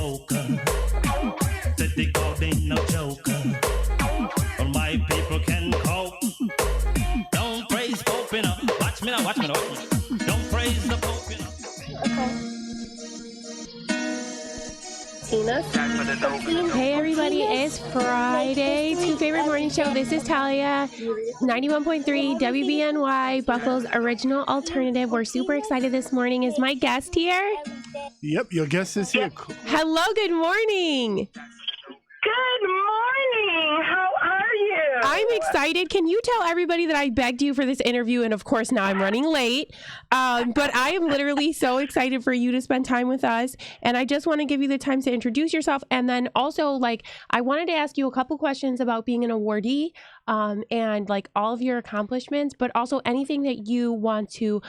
smoker. Said the God ain't no joker. All my people can cope. Don't praise Pope, you know. Watch me now, watch me now. Don't praise the Pope, you know. Tina. Hey everybody, it's Friday. Two Favorite Morning Show. This is Talia, 91.3 WBNY, Buffalo's original alternative. We're super excited this morning. Is my guest here? Yep, your guest is here. Hello, good morning. Good morning. How are you? I'm excited. Can you tell everybody that I begged you for this interview? And of course, now I'm running late. But I am literally so excited for you to spend time with us. And I just want to give you the time to introduce yourself. And then also, I wanted to ask you a couple questions about being an awardee and all of your accomplishments, but also anything that you want to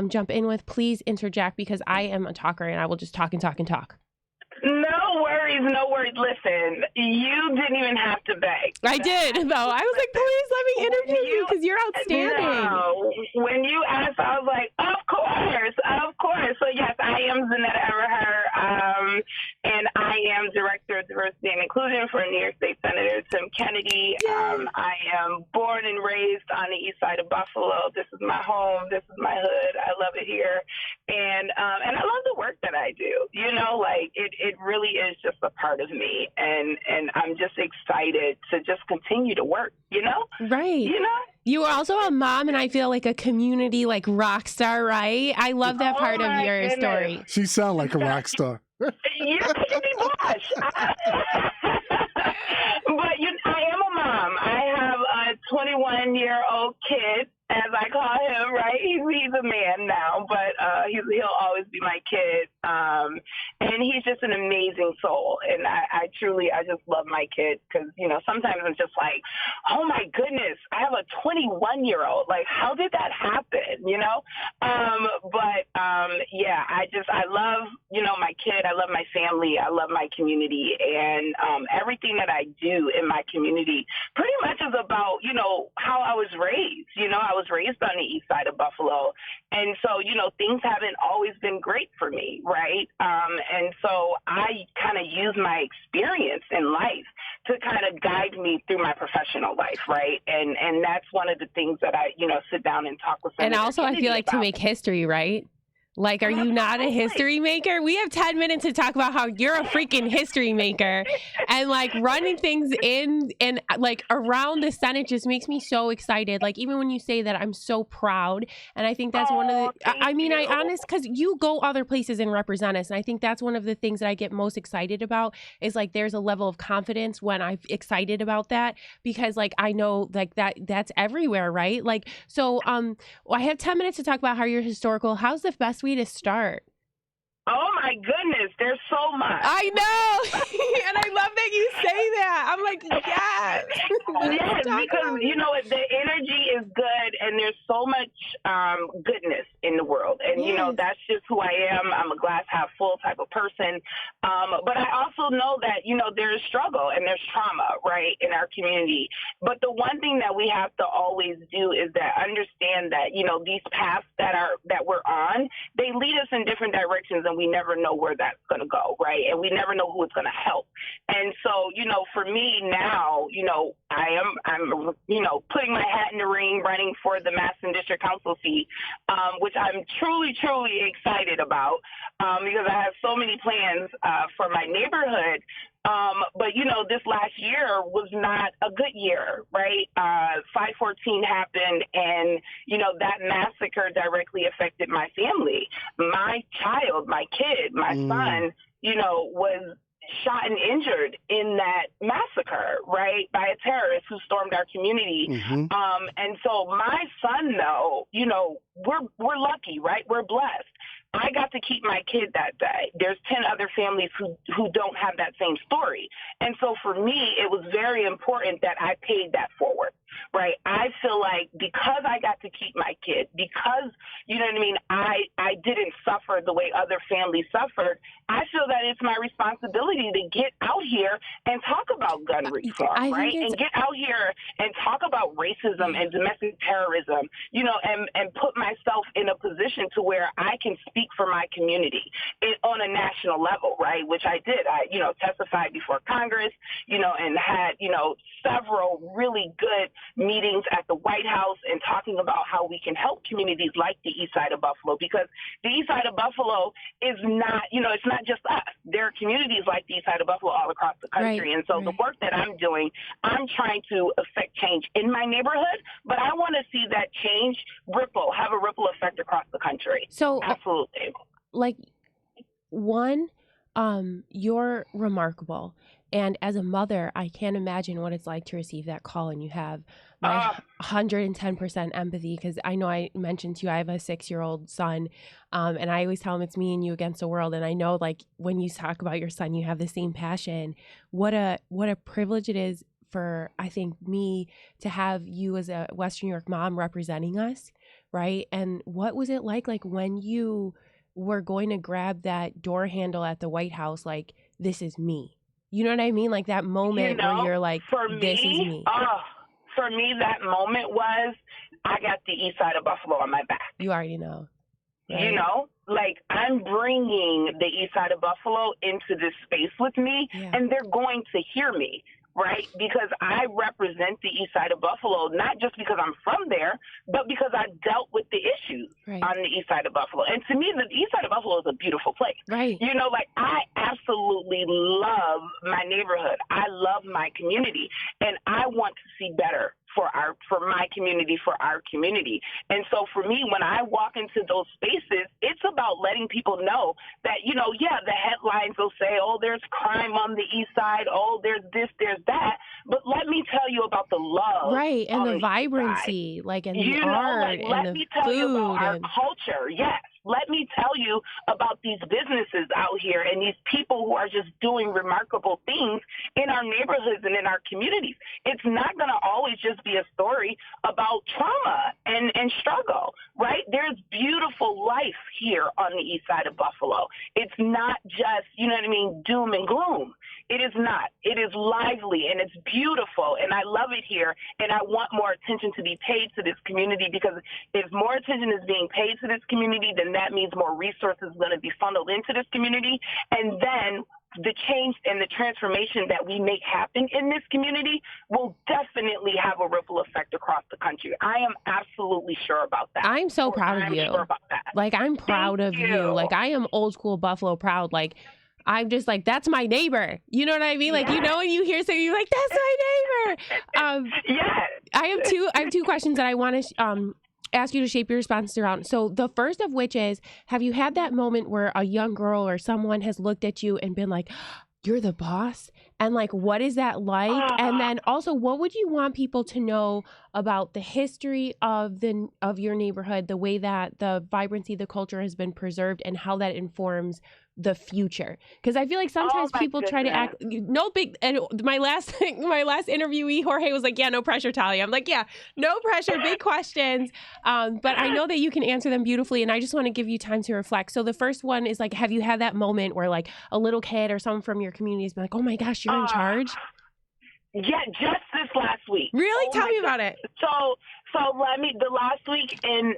jump in with, please interject, because I am a talker and I will just talk and talk and talk. No worries, no worries. Listen, you didn't even have to beg. I did, though. I was like, please let me interview you because you're outstanding. No. When you asked, I was like, of course, of course. So, yes, I am Znata Everhart, and I am Director of Diversity and Inclusion for New York State Senator Tim Kennedy. I am born and raised on the east side of Buffalo. This is my home. This is my hood. I love it here. And I love the work that I do. You know, it really is just a part of me. And I'm just excited to just continue to work, you know? Right. You know? You are also a mom, and I feel like a community rock star, right? I love that part of your story. She sounds like a rock star. You're making me blush. But I am a mom. I have a 21-year-old kid, as I call him, right? He's a man now, but he'll always be my kid. And he's just an amazing soul. And I just love my kid because, sometimes I'm just like, oh, my goodness, I have a 21-year-old. How did that happen, yeah, I love, my kid. I love my family. I love my community. And everything that I do in my community pretty much is about, how I was raised. I was raised on the east side of Buffalo. And so, things haven't always been great for me, right? And so I kind of use my experience in life to kind of guide me through my professional life, right? And that's one of the things that I, sit down and talk with Senator And also, Kennedy I feel like about. To make history, right? Are you not a history maker? We have 10 minutes to talk about how you're a freaking history maker. And running things in and around the Senate just makes me so excited. Even when you say that, I'm so proud. And I think that's one of the, because you go other places and represent us. And I think that's one of the things that I get most excited about is there's a level of confidence when I'm excited about that because I know that's everywhere, right? So I have 10 minutes to talk about how you're historical. How's the best way to start? Oh my goodness, there's so much. I know. And I love that you say that. I'm like, yes. Yes, because the energy is good and there's so much goodness in the world. And that's just who I am. I'm a glass half full type of person. But I also know that, there's struggle and there's trauma, right, in our community. But the one thing that we have to always do is that understand that, these paths that we're on, they lead us in different directions and we never know where that's going to go, right? And we never know who it's going to help. And so, for me now, I'm putting my hat in the ring, running for the Madison District Council seat, which I'm truly, truly excited about because I have so many plans for my neighborhood. But, this last year was not a good year, right? 5/14 happened and, that massacre directly affected my family. My child, my kid, my son, was shot and injured in that massacre, right, by a terrorist who stormed our community. Mm-hmm. And so my son, though, we're lucky, right? We're blessed. I got to keep my kid that day. There's 10 other families who don't have that same story. And so for me, it was very important that I paid that forward. right? I feel like because I got to keep my kid, because, you know what I mean, I didn't suffer the way other families suffered, I feel that it's my responsibility to get out here and talk about gun reform, right? And get out here and talk about racism and domestic terrorism, you know, and put myself in a position to where I can speak for my community on a national level, right? Which I did. I, you know, testified before Congress, you know, and had, you know, several really good meetings at the White House and talking about how we can help communities like the East Side of Buffalo, because the East Side of Buffalo is not, you know, it's not just us. There are communities like the East Side of Buffalo all across the country. And so the work that I'm doing, I'm trying to affect change in my neighborhood, but I want to see that change have a ripple effect across the country. So absolutely. Like, one, you're remarkable. And as a mother, I can't imagine what it's like to receive that call, and you have my 110% empathy, because I know I mentioned to you I have a 6-year-old son, and I always tell him it's me and you against the world. And I know, like, when you talk about your son, you have the same passion. What a privilege it is for, I think, me to have you as a Western New York mom representing us, right? And what was it like when you were going to grab that door handle at the White House, like, this is me? You know what I mean? Like that moment where you're like, this is me. For me, that moment was, I got the East Side of Buffalo on my back. You already know. Right? You know, like, I'm bringing the East Side of Buffalo into this space with me, and they're going to hear me. Right? Because I represent the East Side of Buffalo, not just because I'm from there, but because I dealt with the issues on the East Side of Buffalo. And to me, the East Side of Buffalo is a beautiful place. Right. You know, like, I absolutely love my neighborhood. I love my community, and I want to see better for my community, for our community. And so for me, when I walk into those spaces, it's about letting people know that, you know, the headlines will say, oh, there's crime on the East Side, oh, there's this, there's that. But let me tell you about the love. Right, and the vibrancy, like, and the art, and the food. Let me tell you about our culture, yes. Let me tell you about these businesses out here and these people who are just doing remarkable things in our neighborhoods and in our communities. It's not going to always just be a story about trauma and struggle, right? There's beautiful life here on the East Side of Buffalo. It's not just, you know what I mean, doom and gloom. It is not. It is lively and it's beautiful, and I love it here, and I want more attention to be paid to this community, because if more attention is being paid to this community, then that means more resources are going to be funneled into this community, and then the change and the transformation that we make happen in this community will definitely have a ripple effect across the country. I am absolutely sure about that. I'm so proud of you. Sure about that. Like, I'm proud of you. Like, I am old school Buffalo proud. Like, I'm just like, that's my neighbor. You know what I mean? Like, you know, when you hear something, you're like, that's my neighbor. I have two questions that I want to ask you to shape your responses around. So the first of which is, have you had that moment where a young girl or someone has looked at you and been like, you're the boss? And like, what is that like? And then also, what would you want people to know about the history of your neighborhood, the way that the vibrancy, the culture has been preserved, and how that informs the future? Because I feel like sometimes people try to act no big. And my last interviewee, Jorge, was like, yeah, no pressure, Talia. I'm like, yeah, no pressure, big questions. But I know that you can answer them beautifully, and I just want to give you time to reflect. So the first one is like, have you had that moment where like a little kid or someone from your community has been like, oh my gosh, you're in charge? Yeah, just this last week. Really? Tell me about it. So the last week in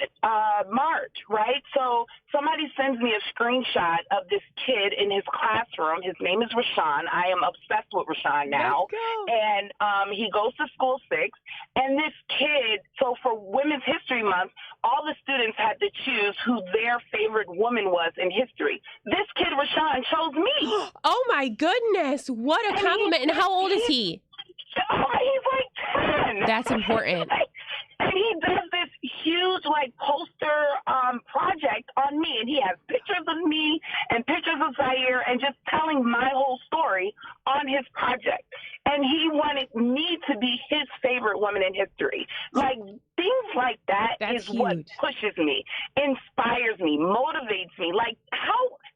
March, right? So somebody sends me a screenshot of this kid in his classroom. His name is Rashawn. I am obsessed with Rashawn now. Let's go. And he goes to school 6. And this kid, so for Women's History Month, all the students had to choose who their favorite woman was in history. This kid, Rashawn, chose me. Oh my goodness. What a compliment. And how old is he? He's like 10. That's important. And he does this huge, like, poster project on me. And he has pictures of me and pictures of Zaire and just telling my whole story on his project. And he wanted me to be his favorite woman in history. Like, things like that is huge. What pushes me, inspires me, motivates me. Like,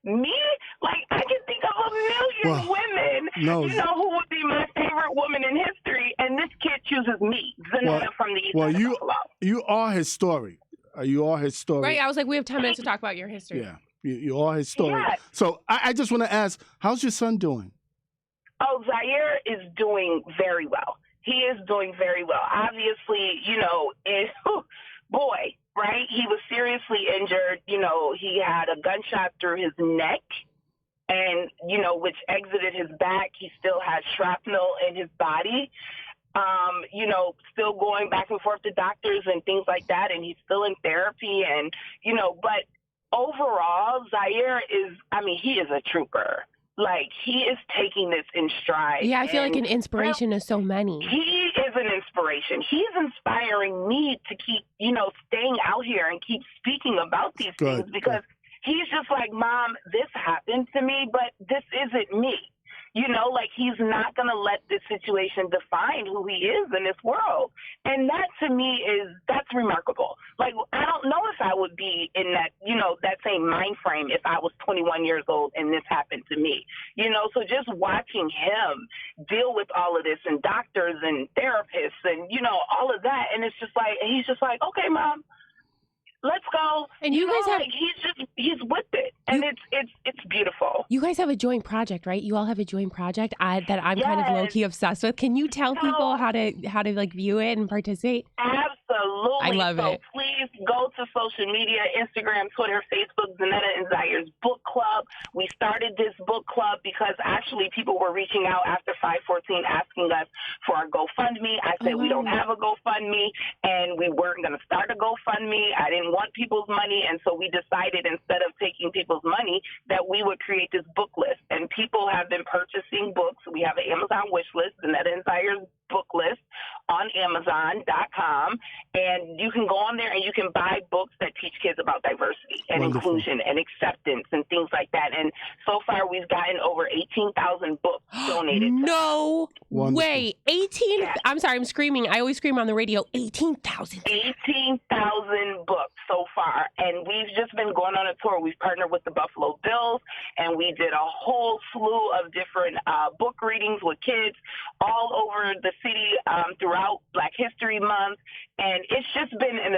I can think of a million women, who would be my favorite woman in history. And this kid accuses me, Znata from the East Side of Buffalo. You are his story. You are his story. Right. I was like, we have 10 minutes to talk about your history. Yeah. You are his story. Yes. So I just want to ask, how's your son doing? Oh, Zaire is doing very well. He is doing very well. Obviously, boy, right? He was seriously injured. He had a gunshot through his neck and, which exited his back. He still had shrapnel in his body. Still going back and forth to doctors and things like that. And he's still in therapy and, but overall, Zaire he is a trooper. Like, he is taking this in stride. Yeah, I feel like an inspiration to so many. He is an inspiration. He's inspiring me to keep, staying out here and keep speaking about these things because he's just like, Mom, this happened to me, but this isn't me. He's not going to let this situation define who he is in this world. And that to me that's remarkable. Like, I don't know if I would be in that, that same mind frame if I was 21 years old and this happened to me. So just watching him deal with all of this and doctors and therapists and, all of that. And it's just like, he's just like, okay, Mom, let's go. And you guys have he's with it, and it's beautiful. You guys have a joint project, right? You all have a joint project that I'm kind of low key obsessed with. Can you tell people how to like view it and participate? Absolutely. I love it. Please go to social media, Instagram, Twitter, Facebook, Znata and Zaire's book club. We started this book club because actually people were reaching out after 514 asking us for our GoFundMe. I said we don't have a GoFundMe, and we weren't going to start a GoFundMe. I didn't want people's money, and so we decided instead of taking people's money that we would create this book list. And people have been purchasing books. We have an Amazon wish list, Znata and Zaire's book list on Amazon.com, and you can go on there and you can buy books that teach kids about diversity and inclusion and acceptance and things like that. And so far, we've gotten over 18,000 books donated. No way. 18? Yeah. I'm sorry, I'm screaming. I always scream on the radio. 18,000. 18,000 books so far. And we've just been going on a tour. We've partnered with the Buffalo Bills, and we did a whole slew of different book readings with kids all over the city throughout Black History Month. And it's just been an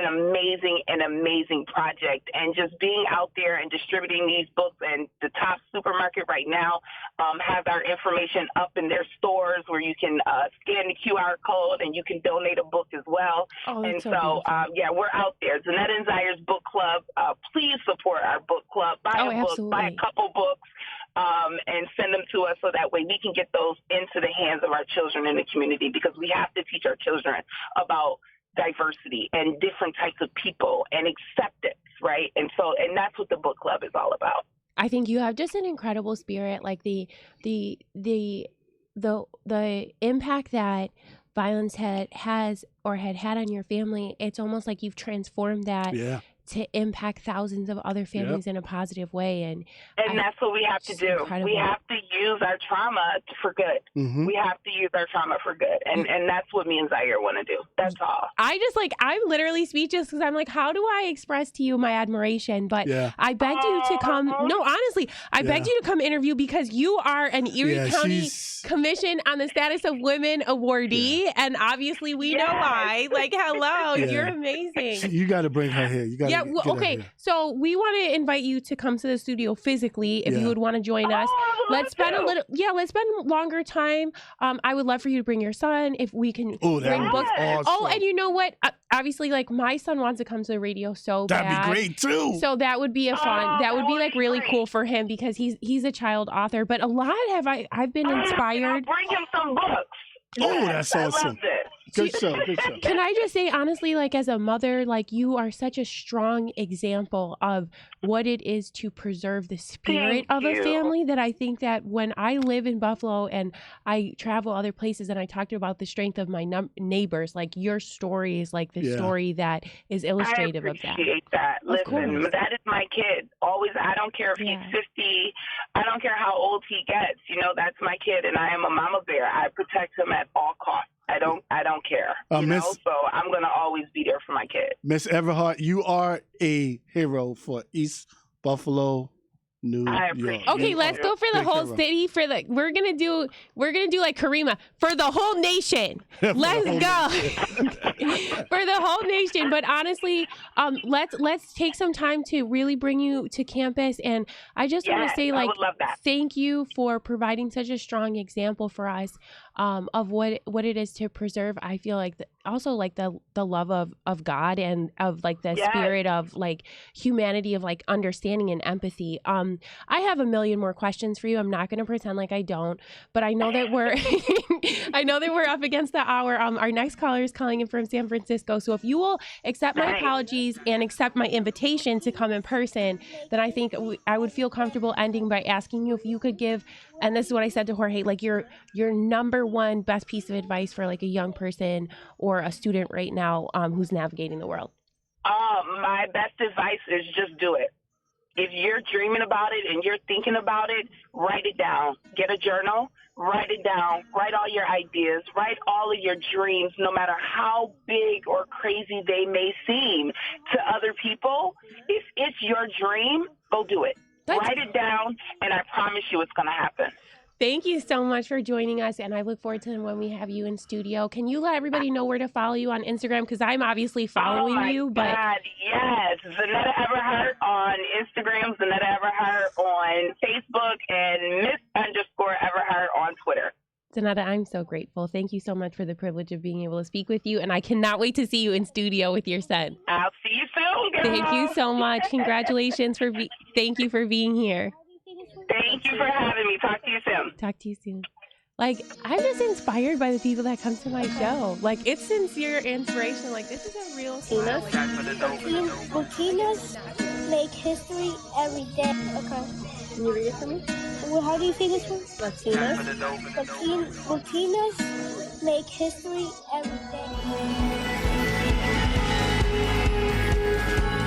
amazing project. And just being out there and distributing these books, and the top supermarket right now has our information up in their stores where you can scan the QR code and you can donate a book as well. And so we're out there. Znata and Zaire's book club. Please support our book club. Buy a book, buy a couple books. And send them to us so that way we can get those into the hands of our children in the community, because we have to teach our children about diversity and different types of people and acceptance, right? And that's what the book club is all about. I think you have just an incredible spirit, like the impact that violence had had on your family. It's almost like you've transformed that to impact thousands of other families in a positive way. And that's what we have to do. Incredible. We have to use our trauma for good. Mm-hmm. We have to use our trauma for good. And that's what me and Zaire want to do. That's all. I'm literally speechless because I'm like, how do I express to you my admiration? But I begged you to come. No, honestly, I begged you to come interview because you are an Erie County Commission on the Status of Women awardee. And obviously we know why. Like, hello, you're amazing. You got to bring her here. You got okay. So we want to invite you to come to the studio physically if you would want to join us. Let's spend let's spend longer time. I would love for you to bring your son if we can bring books. Awesome. Oh, and you know what? Obviously, like, my son wants to come to the radio so bad. That'd be great too. So that would be that would be like really cool for him because he's a child author. But a lot I've been inspired. Bring him some books. Oh, that's awesome. Good show. Can I just say, honestly, like, as a mother, like, you are such a strong example of what it is to preserve the spirit of a family, that I think that when I live in Buffalo and I travel other places and I talked about the strength of my neighbors, like, your story is like the story that is illustrative of that. I appreciate that. Listen, that is my kid. Always, I don't care if he's 50. I don't care how old he gets. That's my kid, and I am a mama bear. I protect him at all costs. I don't care. So I'm going to always be there for my kid. Miss Everhart, you are a hero for East Buffalo, New York. Okay, let's go for the whole city. We're gonna do like Karima for the whole nation. Let's go for the whole nation. But honestly, let's take some time to really bring you to campus. And I just want to say, like, thank you for providing such a strong example for us of what it is to preserve. I feel like also like the love of God and of like the spirit of like humanity, of like understanding and empathy. I have a million more questions for you. I'm not going to pretend like I don't, but I know that we're up against the hour. Our next caller is calling in from San Francisco. So if you will accept my apologies and accept my invitation to come in person, then I think I would feel comfortable ending by asking you if you could give, and this is what I said to Jorge, like your number one best piece of advice for like a young person or a student right now who's navigating the world. My best advice is just do it. If you're dreaming about it and you're thinking about it, write it down. Get a journal, write it down, write all your ideas, write all of your dreams, no matter how big or crazy they may seem to other people. If it's your dream, go do it. Write it down, and I promise you it's going to happen. Thank you so much for joining us, and I look forward to when we have you in studio. Can you let everybody know where to follow you on Instagram? Because I'm obviously following you. But yes, Znata Everhart on Instagram, Znata Everhart on Facebook, and Miss_Everhart on Twitter. Znata, I'm so grateful. Thank you so much for the privilege of being able to speak with you, and I cannot wait to see you in studio with your son. I'll see you soon, girl. Thank you so much. Congratulations thank you for being here. Thank you for having me. Talk to you soon. Talk to you soon. Like, I'm just inspired by the people that come to my show. Like, it's sincere inspiration. Like, this is a real Latinas make history every day. Okay. Can you read it for me? Well, how do you say this one? Latinas make history every day.